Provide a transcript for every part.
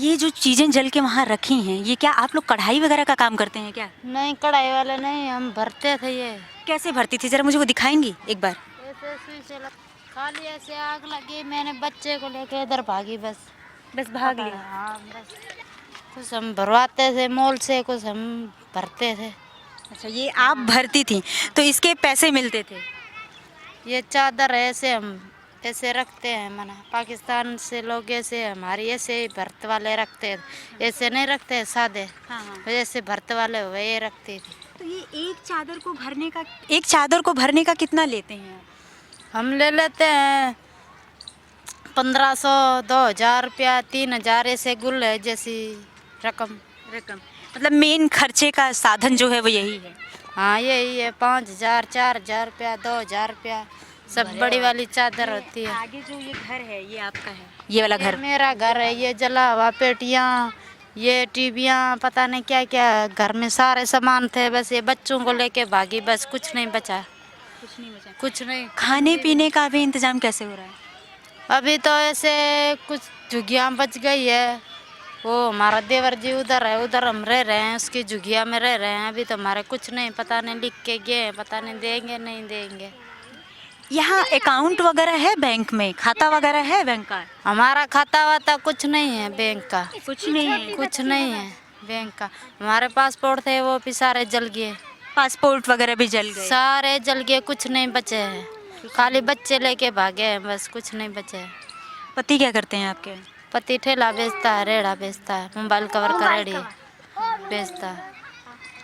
ये जो चीज़ें जल के वहाँ रखी हैं, ये क्या आप लोग कढ़ाई वगैरह का काम करते हैं क्या? नहीं, कढ़ाई वाले नहीं, हम भरते थे ये। कैसे भरती थी, ज़रा मुझे वो दिखाएंगी एक बार? ऐसे सुई से खाली ऐसे आग लगी, मैंने बच्चे को लेके इधर भागी बस। बस भाग लिया। हाँ बस। कुछ हम भरवाते थे मोल से, कुछ हम भरते थे। अच्छा, ये आप भरती थी तो इसके पैसे मिलते थे? ये चादर है, ऐसे हम ऐसे रखते हैं, मना पाकिस्तान से लोग ऐसे हमारी ऐसे ही भरत वाले रखते हैं, ऐसे नहीं रखते हैं सादे। हाँ। जैसे भरत वाले हुए ये रखती थी। तो ये एक चादर को भरने का कितना लेते हैं आप? हम ले लेते हैं 1500, 2000 रुपया, 3000 ऐसे गुल है जैसी रकम। मतलब मेन खर्चे का साधन जो है वो यही है? हाँ यही है, 5000, 4000 रुपया, 2000 रुपया, सब बड़ी वाली चादर होती है। आगे जो ये घर है ये आपका है? ये वाला घर मेरा घर है। ये जला हुआ पेटियाँ, ये टीवियाँ, पता नहीं क्या क्या घर में सारे सामान थे, बस ये बच्चों को लेके भागी, बस कुछ नहीं बचा। कुछ नहीं। खाने पीने का भी इंतजाम कैसे हो रहा है? अभी तो ऐसे कुछ झुग्गियाँ बच गई है। वो हमारा देवर जी उधर है, उधर हम रह रहे हैं, उसकी झुग्गिया में रह रहे हैं। अभी तो हमारे कुछ नहीं, पता नहीं लिख के गए, पता नहीं देंगे नहीं देंगे। यहाँ अकाउंट वगैरह है बैंक में, खाता वगैरह है बैंक का? हमारा खाता वाता कुछ नहीं है बैंक का। कुछ नहीं है? कुछ नहीं है बैंक का। हमारे पासपोर्ट थे वो भी सारे जल गए। पासपोर्ट वगैरह भी जल गए? सारे जल गए, कुछ नहीं बचे हैं। खाली बच्चे लेके भागे हैं, बस कुछ नहीं बचे हैं। पति क्या करते हैं आपके? पति ठेला बेचता है, रेड़ा बेचता है, मोबाइल कवर का रेडी बेचता है।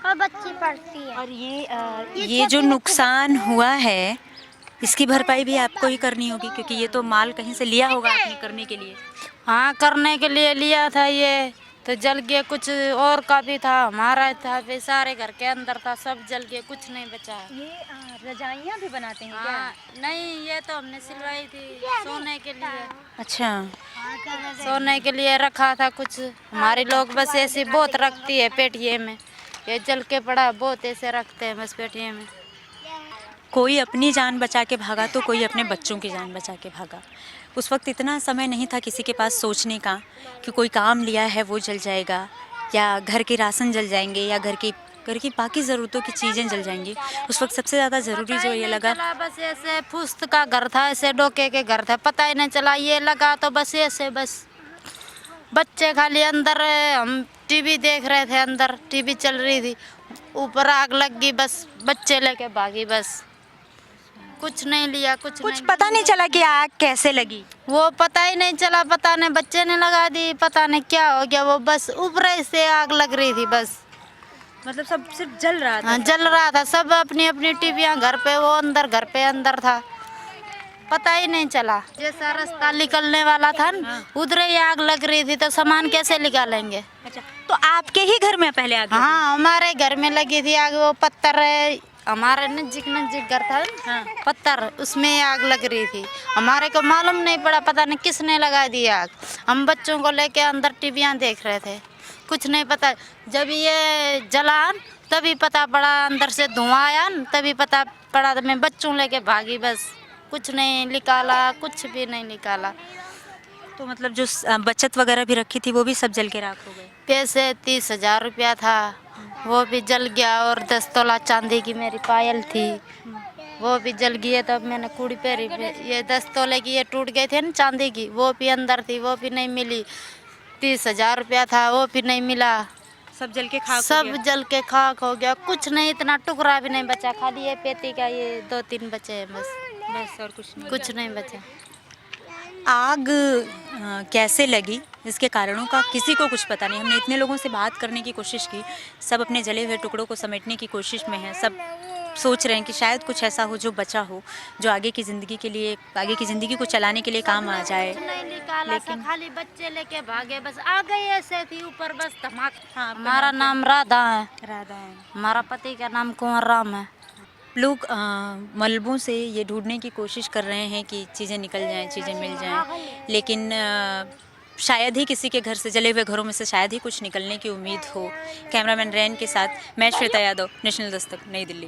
और बच्ची पढ़ती है। और ये जो नुकसान हुआ है इसकी भरपाई भी आपको ही करनी होगी, क्योंकि ये तो माल कहीं से लिया होगा आपने करने के लिए। हाँ, करने के लिए लिया था, ये तो जल गया। कुछ और का भी था, हमारा था, वे सारे घर के अंदर था, सब जल गया, कुछ नहीं बचा। ये रजाइयाँ भी बनाते हैं क्या? हाँ, नहीं, ये तो हमने सिलवाई थी सोने के लिए। अच्छा, सोने के लिए रखा था कुछ। हमारे लोग बस ऐसे बहुत रखती है पेटिये में, ये जल के पड़ा बहुत ऐसे रखते हैं बस पेटिये में। कोई अपनी जान बचा के भागा तो कोई अपने बच्चों की जान बचा के भागा। उस वक्त इतना समय नहीं था किसी के पास सोचने का कि कोई काम लिया है वो जल जाएगा, या घर के राशन जल जाएंगे, या घर की बाकी ज़रूरतों की चीज़ें जल जाएंगी। उस वक्त सबसे ज़्यादा ज़रूरी जो ये लगा, बस ऐसे फुस्त का घर था, ऐसे डोके के घर था, पता ही नहीं चला। ये लगा तो बस ऐसे, बस बच्चे खाली अंदर, हम टीवी देख रहे थे, अंदर टीवी चल रही थी, ऊपर आग लग गई, बस बच्चे लेके भागी, बस कुछ नहीं लिया। कुछ नहीं, पता नहीं चला कि आग कैसे लगी। वो पता ही नहीं चला, पता नहीं बच्चे ने लगा दी, पता नहीं क्या हो गया, वो बस ऊपर से आग लग रही थी बस। मतलब सब सिर्फ जल रहा था? हाँ, जल रहा था, सब अपनी अपनी टीवियाँ घर पे, वो अंदर घर पे अंदर था, पता ही नहीं चला। जैसा रास्ता निकलने वाला था ना, उधर ही आग लग रही थी, तो सामान कैसे निकालेंगे। अच्छा, तो आपके ही घर में पहले आग लगी? हाँ, हमारे घर में लगी थी आग। वो पत्थर है, हमारे नजदीक घर था ना, हाँ। पत्थर, उसमें आग लग रही थी। हमारे को मालूम नहीं पड़ा, पता नहीं किसने लगा दी आग। हम बच्चों को लेके अंदर टीवियाँ देख रहे थे, कुछ नहीं पता। जब ये जला तभी पता पड़ा, अंदर से धुआं आया तभी पता पड़ा, तो मैं बच्चों लेके भागी, बस कुछ नहीं निकाला, कुछ भी नहीं निकाला। तो मतलब जो बचत वगैरह भी रखी थी वो भी सब जल के राख हो गए? पैसे 30,000 रुपया था, वो भी जल गया। और 10 तोला चांदी की मेरी पायल थी, वो भी जल गई है। तब मैंने कुड़ी पहरी, ये 10 तोले की ये टूट गए थे ना चांदी की, वो भी अंदर थी, वो भी नहीं मिली। 30,000 रुपया था, वो भी नहीं मिला। सब जल के खाक सब जल के खाक हो गया, कुछ नहीं, इतना टुकड़ा भी नहीं बचा। खाली ये पेटी का ये 2-3 बचे हैं बस, और कुछ नहीं बचा। आग कैसे लगी इसके कारणों का किसी को कुछ पता नहीं। हमने इतने लोगों से बात करने की कोशिश की, सब अपने जले हुए टुकड़ों को समेटने की कोशिश में हैं। सब सोच रहे हैं कि शायद कुछ ऐसा हो जो बचा हो, जो आगे की ज़िंदगी को चलाने के लिए काम आ जाए। नहीं निकाला, लेकिन खाली बच्चे लेके भागे, बस आ गए ऐसे थी ऊपर, बस धमाका। हाँ, हमारा नाम राधा है। राधा है। हमारा पति का नाम कुंवर राम है। लोग मलबों से ये ढूंढने की कोशिश कर रहे हैं कि चीज़ें निकल जाएं, चीज़ें मिल जाएं, लेकिन शायद ही किसी के घर से, जले हुए घरों में से शायद ही कुछ निकलने की उम्मीद हो। कैमरामैन रैन के साथ मैं श्वेता यादव, नेशनल दस्तक, नई दिल्ली।